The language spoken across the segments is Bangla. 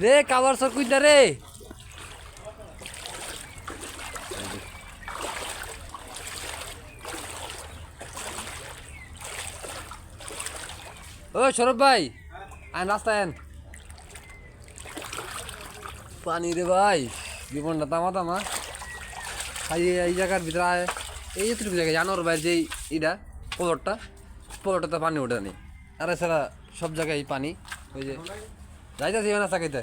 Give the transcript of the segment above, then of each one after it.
রে কাবার সর কুইদা রে ও সৌরভ ভাই আয় রাস্তা আন পানি রে ভাই জীবনটা তামা তামা খাই এই জায়গার ভিতরে আয় এই এতটুকু জায়গায় জানোর ভাই যে ইটা পোলরটাতে পানি ওঠে নি আর এছাড়া সব জায়গায় পানি ওই যে যাইতেছি রাস্তা খাইতে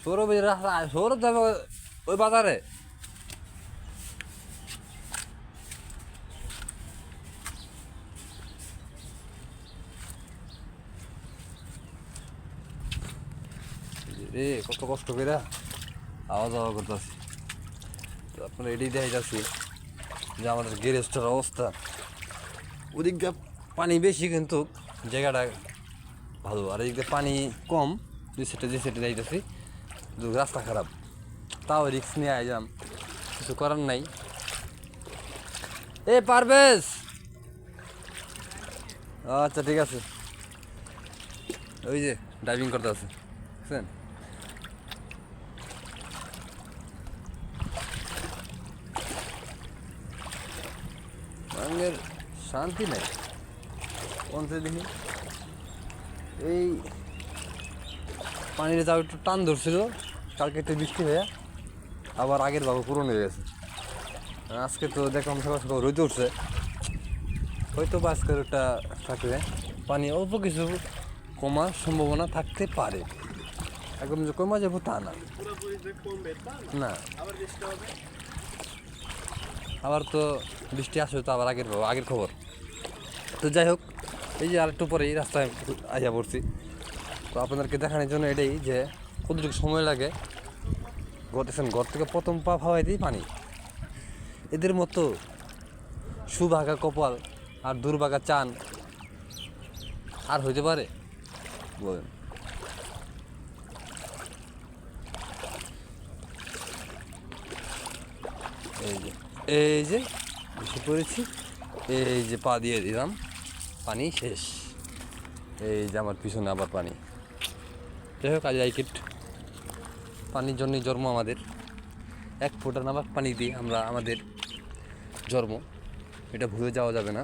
সৌরভ রাস্তা সৌরভ যাবে ওই বাজারে রে কত কষ্ট করে আওয়া যাওয়া করতেছি তো আপনারা এটাই দেখাই যাচ্ছি যে আমাদের গ্যারেজটার অবস্থা ওদিক দিয়ে পানি বেশি কিন্তু জায়গাটা ভালো আর এদিক দিয়ে পানি কম যে সেটা যাইতেছি কিন্তু রাস্তা খারাপ তাও রিক্স নিয়ে আইলাম কিছু করার নাই এ পারবেশ আচ্ছা ঠিক আছে ওই যে ড্রাইভিং করতে আছে বুঝছেন বাঙের শান্তি নেই কোন সে দেখি এই পানির যাও একটু টান ধরছিল কালকে একটু বৃষ্টি হয়ে আবার আগের ভাবে পূরণ হয়ে গেছে আজকে তো দেখলাম সকাল সকাল রোদ উঠছে হয়তো বা আজকের একটা থাকলে পানি অল্প কিছু কমার সম্ভাবনা থাকতে পারে একদম যে কমা যাবো তা না না আবার তো বৃষ্টি আসবে তো আবার আগের খবর তো যাই হোক এই যে আরেকটু পরেই রাস্তায় আইয়া পড়ছি তো আপনাদেরকে দেখানোর জন্য এটাই যে কতটুকু সময় লাগে ঘর থেকে প্রথম পা ফাওয়াই দিই পানি এদের মতো সুভাগা কপাল আর দুর্ভাগা চান আর হইতে পারে বলেন এই যে এসে পড়েছি এই যে পা দিয়ে দিলাম পানি শেষ এই যে আমার পিছনে আবার পানি যাই হোক আজ আইকিট পানির জন্যই জন্ম আমাদের এক ফোঁটা নাবাক পানি দিয়ে আমরা আমাদের জন্ম এটা ভুলে যাওয়া যাবে না